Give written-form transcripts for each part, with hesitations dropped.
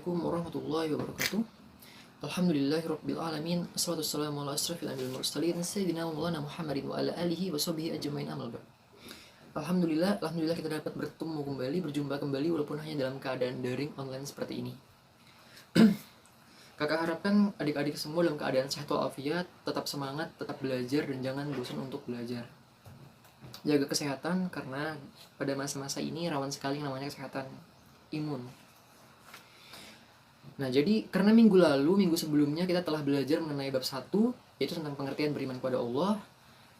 Assalamualaikum warahmatullahi wabarakatuh. Alhamdulillahirabbil alamin. Wassalatu wassalamu ala asrofil anbiya'il mursalin sayyidina Maulana Muhammadin wa ala alihi wa sahbihi ajmain amal ba'd. Alhamdulillah kita dapat bertemu kembali, berjumpa kembali walaupun hanya dalam keadaan daring online seperti ini. Kakak harapkan adik-adik semua dalam keadaan sehat walafiat, tetap semangat, tetap belajar dan jangan bosan untuk belajar. Jaga kesehatan karena pada masa-masa ini rawan sekali namanya kesehatan imun. Nah, jadi karena minggu sebelumnya kita telah belajar mengenai bab 1, yaitu tentang pengertian beriman kepada Allah,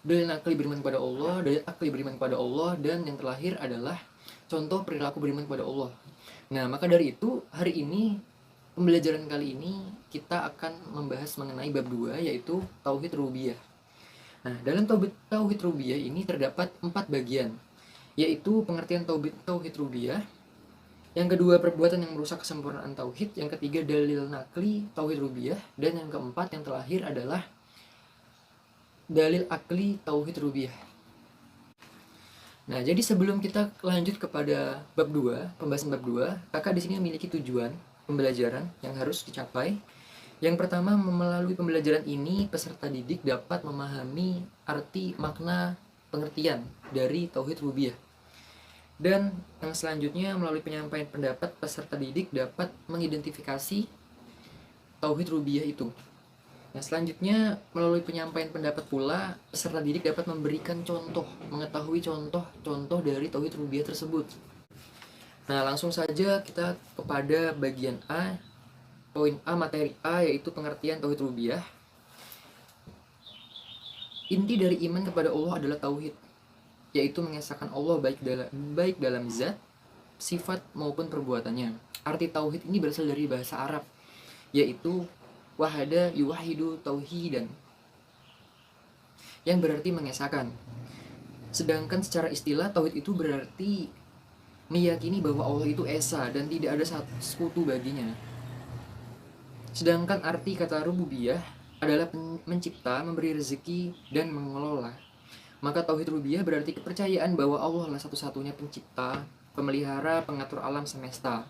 dalil akli beriman kepada Allah, dalil akli beriman kepada Allah, dan yang terakhir adalah contoh perilaku beriman kepada Allah. Nah, maka dari itu, hari ini, pembelajaran kali ini, kita akan membahas mengenai bab 2, yaitu Tauhid Rububiyah. Nah, dalam Tauhid Rububiyah ini terdapat 4 bagian, yaitu pengertian Tauhid Rububiyah, yang kedua perbuatan yang merusak kesempurnaan tauhid, yang ketiga dalil nakli tauhid rububiyah, dan yang keempat yang terakhir adalah dalil akli tauhid rububiyah. Nah, jadi sebelum kita lanjut kepada bab 2, pembahasan bab 2, kakak di sini memiliki tujuan pembelajaran yang harus dicapai. Yang pertama, melalui pembelajaran ini peserta didik dapat memahami arti, makna, pengertian dari tauhid rububiyah. Dan yang selanjutnya, melalui penyampaian pendapat, peserta didik dapat mengidentifikasi tauhid rububiyah itu. Nah, selanjutnya, melalui penyampaian pendapat pula, peserta didik dapat memberikan contoh, mengetahui contoh-contoh dari tauhid rububiyah tersebut. Nah, langsung saja kita kepada bagian A, poin A, materi A, yaitu pengertian tauhid rububiyah. Inti dari iman kepada Allah adalah tauhid, yaitu mengesahkan Allah baik dalam zat, sifat maupun perbuatannya. Arti tauhid ini berasal dari bahasa Arab, yaitu wahada yuwahidu tauhidan, yang berarti mengesahkan. Sedangkan secara istilah, tauhid itu berarti meyakini bahwa Allah itu esa dan tidak ada sekutu baginya. Sedangkan arti kata rububiyah adalah mencipta, memberi rezeki, dan mengelola. Maka tauhid rububiyah berarti kepercayaan bahwa Allah adalah satu-satunya pencipta, pemelihara, pengatur alam semesta.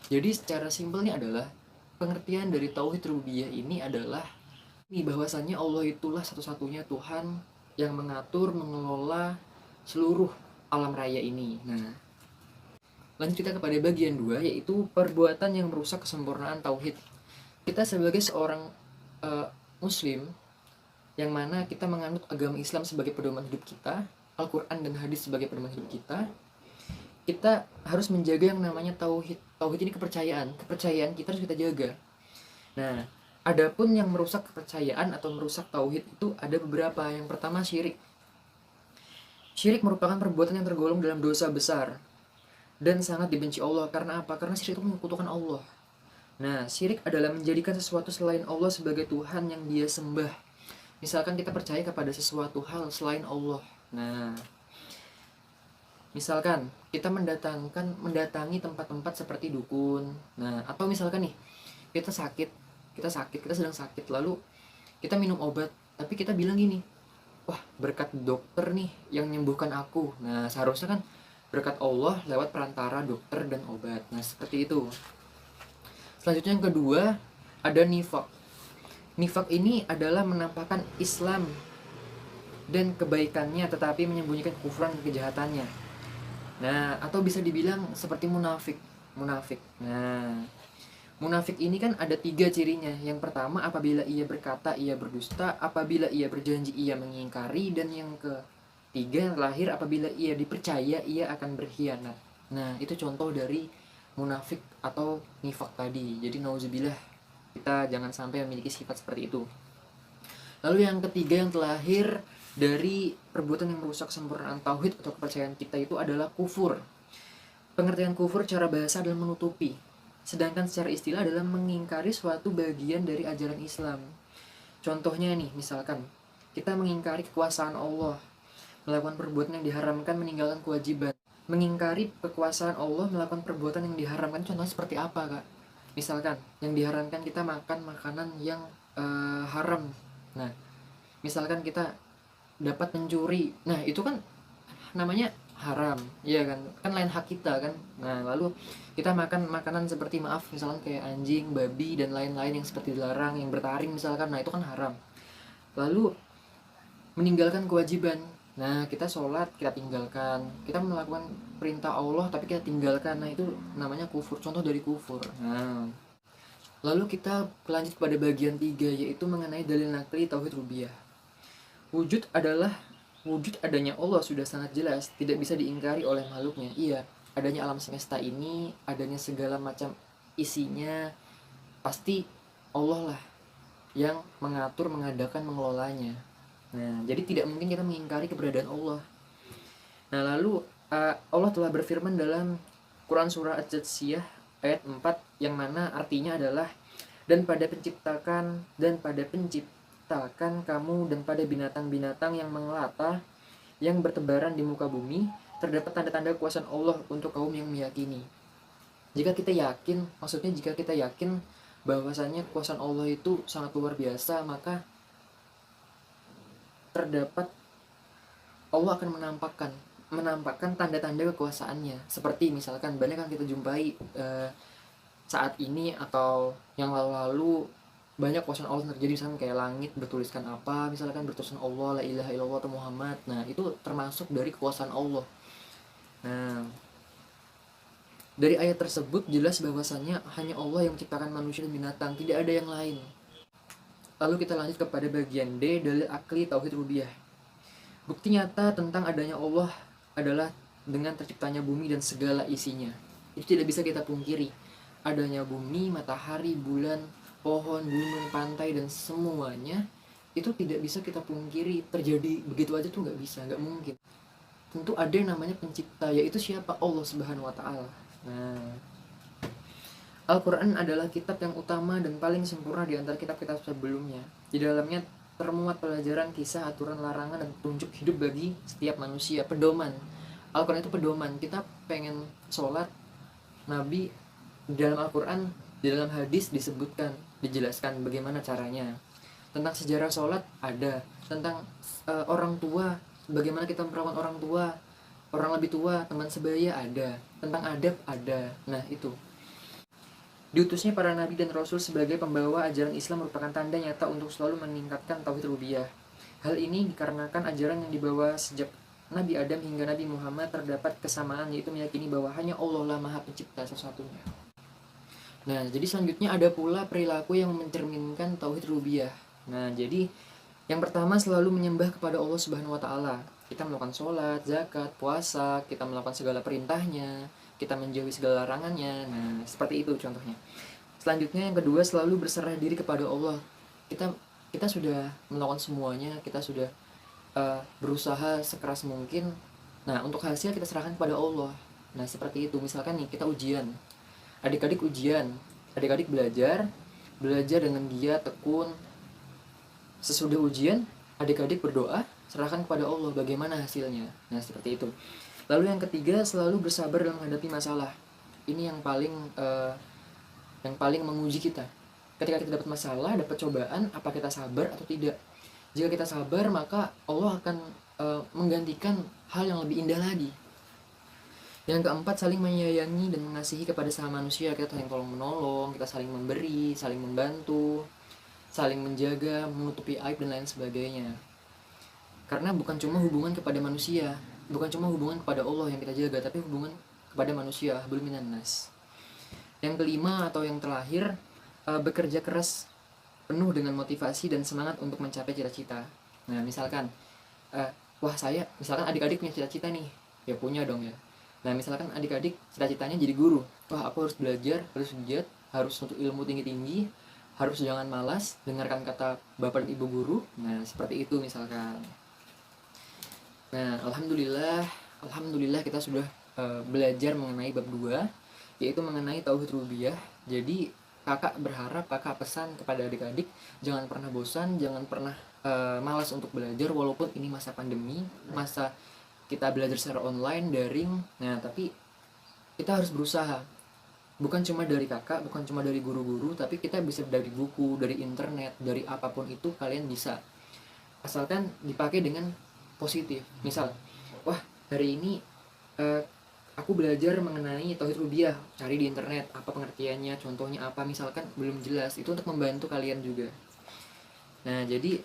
Jadi secara simpelnya adalah pengertian dari tauhid rububiyah ini adalah bahwasannya Allah itulah satu-satunya Tuhan yang mengatur, mengelola seluruh alam raya ini. Nah, lanjut kita kepada bagian 2, yaitu perbuatan yang merusak kesempurnaan tauhid. Kita sebagai seorang muslim yang mana kita menganut agama Islam sebagai pedoman hidup kita, Al-Quran dan hadis sebagai pedoman hidup kita harus menjaga yang namanya tauhid. Tauhid ini kepercayaan kita harus kita jaga. Nah, adapun yang merusak kepercayaan atau merusak tauhid itu ada beberapa. Yang pertama, syirik. Syirik merupakan perbuatan yang tergolong dalam dosa besar dan sangat dibenci Allah. Karena apa? Karena syirik itu menyekutukan Allah. Nah, syirik adalah menjadikan sesuatu selain Allah sebagai Tuhan yang dia sembah. Misalkan kita percaya kepada sesuatu hal selain Allah. Nah, misalkan kita mendatangi tempat-tempat seperti dukun. Nah, atau misalkan nih, kita sedang sakit, lalu kita minum obat, tapi kita bilang gini, wah, berkat dokter nih yang menyembuhkan aku. Nah, seharusnya kan berkat Allah lewat perantara dokter dan obat. Nah, seperti itu. Selanjutnya yang kedua, ada nifaq. Nifaq ini adalah menampakkan Islam dan kebaikannya tetapi menyembunyikan kekufuran dan kejahatannya. Nah, atau bisa dibilang seperti munafik. Nah, munafik ini kan ada 3 cirinya. Yang pertama, apabila ia berkata ia berdusta, apabila ia berjanji ia mengingkari, dan yang ketiga yang terakhir, apabila ia dipercaya ia akan berkhianat. Nah, itu contoh dari munafik atau nifaq tadi. Jadi nauzubillah, kita jangan sampai memiliki sifat seperti itu. Lalu yang ketiga, yang terakhir dari perbuatan yang merusak kesempurnaan tauhid atau kepercayaan kita itu adalah kufur. Pengertian kufur secara bahasa adalah menutupi, sedangkan secara istilah adalah mengingkari suatu bagian dari ajaran Islam. Contohnya nih, misalkan kita mengingkari kekuasaan Allah, melakukan perbuatan yang diharamkan, meninggalkan kewajiban. Mengingkari kekuasaan Allah, melakukan perbuatan yang diharamkan, contohnya seperti apa, Kak? Misalkan yang diharamkan kita makan makanan yang haram. Nah, misalkan kita dapat mencuri. Nah, itu kan namanya haram, iya kan, kan lain hak kita kan. Nah lalu kita makan makanan seperti, maaf, misalkan kayak anjing, babi dan lain-lain yang seperti dilarang, yang bertaring misalkan, nah itu kan haram. Lalu meninggalkan kewajiban, nah kita sholat kita tinggalkan, kita melakukan perintah Allah tapi kita tinggalkan, nah itu namanya kufur, contoh dari kufur. Nah lalu kita lanjut pada bagian 3, yaitu mengenai dalil nakli tauhid rububiyah. Wujud adanya Allah sudah sangat jelas, tidak bisa diingkari oleh makhluknya. Iya, adanya alam semesta ini, adanya segala macam isinya, pasti Allah lah yang mengatur, mengadakan, mengelolanya. Nah, jadi tidak mungkin kita mengingkari keberadaan Allah. Nah, lalu Allah telah berfirman dalam Quran surah Al-Jathiyah ayat 4, yang mana artinya adalah, dan pada penciptakan kamu dan pada binatang-binatang yang mengelata yang bertebaran di muka bumi, terdapat tanda-tanda kekuasaan Allah untuk kaum yang meyakini. Jika kita yakin bahwasanya kekuasaan Allah itu sangat luar biasa, maka terdapat, Allah akan menampakkan tanda-tanda kekuasaannya. Seperti misalkan banyak yang kita jumpai saat ini atau yang lalu-lalu, banyak kekuasaan Allah terjadi, misalkan kayak langit bertuliskan apa, misalkan bertuliskan Allah, la ilaha illallah atau Muhammad. Nah itu termasuk dari kekuasaan Allah. Nah dari ayat tersebut jelas bahwasannya hanya Allah yang menciptakan manusia dan binatang, tidak ada yang lain. Lalu kita lanjut kepada bagian D, dalil akli tauhid rububiyah. Bukti nyata tentang adanya Allah adalah dengan terciptanya bumi dan segala isinya. Itu tidak bisa kita pungkiri. Adanya bumi, matahari, bulan, pohon, gunung, pantai, dan semuanya itu tidak bisa kita pungkiri. Terjadi begitu aja tuh nggak bisa, nggak mungkin. Tentu ada yang namanya pencipta, yaitu siapa? Allah Subhanahu wa Ta'ala. Nah, Al-Quran adalah kitab yang utama dan paling sempurna di antara kitab-kitab sebelumnya. Di dalamnya termuat pelajaran, kisah, aturan, larangan, dan petunjuk hidup bagi setiap manusia. Pedoman. Al-Quran itu pedoman. Kita pengen sholat, Nabi di dalam Al-Quran, di dalam hadis disebutkan, dijelaskan bagaimana caranya. Tentang sejarah sholat ada. Tentang orang tua, bagaimana kita merawat orang tua, orang lebih tua, teman sebaya ada. Tentang adab ada. Nah itu. Diutusnya para nabi dan rasul sebagai pembawa ajaran Islam merupakan tanda nyata untuk selalu meningkatkan tauhid rububiyah. Hal ini dikarenakan ajaran yang dibawa sejak Nabi Adam hingga Nabi Muhammad terdapat kesamaan, yaitu meyakini bahwa hanya Allah lah Maha Pencipta satu-satunya. Nah, jadi selanjutnya ada pula perilaku yang mencerminkan tauhid rububiyah. Nah, jadi yang pertama selalu menyembah kepada Allah Subhanahu wa Ta'ala. Kita melakukan sholat, zakat, puasa, kita melakukan segala perintahnya, kita menjauhi segala larangannya. Nah seperti itu contohnya. Selanjutnya yang kedua, selalu berserah diri kepada Allah. Kita sudah melakukan semuanya, kita sudah berusaha sekeras mungkin. Nah untuk hasil kita serahkan kepada Allah. Nah seperti itu. Misalkan nih kita ujian, adik-adik ujian, adik-adik belajar dengan giat tekun. Sesudah ujian adik-adik berdoa, serahkan kepada Allah bagaimana hasilnya. Nah seperti itu. Lalu yang ketiga, selalu bersabar dalam menghadapi masalah. Ini yang paling menguji kita. Ketika kita dapat masalah, dapat cobaan, apa kita sabar atau tidak? Jika kita sabar, maka Allah akan menggantikan hal yang lebih indah lagi. Yang keempat, saling menyayangi dan mengasihi kepada sesama manusia. Kita saling tolong menolong, kita saling memberi, saling membantu, saling menjaga, menutupi aib dan lain sebagainya. Karena bukan cuma hubungan kepada manusia, bukan cuma hubungan kepada Allah yang kita jaga, tapi hubungan kepada manusia, hablum minan nas. Yang kelima atau yang terakhir, bekerja keras penuh dengan motivasi dan semangat untuk mencapai cita-cita. Nah misalkan misalkan adik-adik punya cita-cita nih, ya punya dong ya. Nah misalkan adik-adik cita-citanya jadi guru, aku harus belajar, harus giat, harus untuk ilmu tinggi-tinggi, harus jangan malas, dengarkan kata bapak dan ibu guru. Nah seperti itu misalkan. Nah alhamdulillah kita sudah belajar mengenai bab 2, yaitu mengenai tauhid rububiyah. Jadi kakak pesan kepada adik-adik, jangan pernah bosan, jangan pernah malas untuk belajar, walaupun ini masa pandemi, masa kita belajar secara online, daring. Nah tapi kita harus berusaha, bukan cuma dari kakak, bukan cuma dari guru-guru, tapi kita bisa dari buku, dari internet, dari apapun itu kalian bisa, asalkan dipakai dengan positif. Misal, hari ini Eh, aku belajar mengenai tauhid rububiyah, cari di internet apa pengertiannya, contohnya apa, misalkan belum jelas, itu untuk membantu kalian juga. Nah, jadi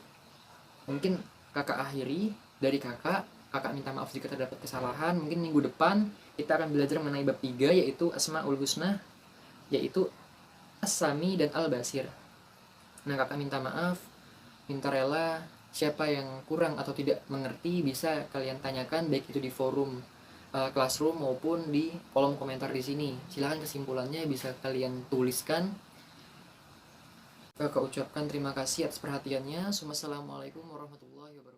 mungkin kakak akhiri dari kakak minta maaf jika terdapat kesalahan. Mungkin minggu depan kita akan belajar mengenai bab 3, yaitu Asmaul Husna, yaitu As-Sami dan Al-Basir. Nah, kakak minta maaf, minta rela, siapa yang kurang atau tidak mengerti bisa kalian tanyakan, baik itu di forum classroom maupun di kolom komentar di sini. Silahkan kesimpulannya bisa kalian tuliskan. Kakak ucapkan terima kasih atas perhatiannya. Wassalamualaikum warahmatullahi wabarakatuh.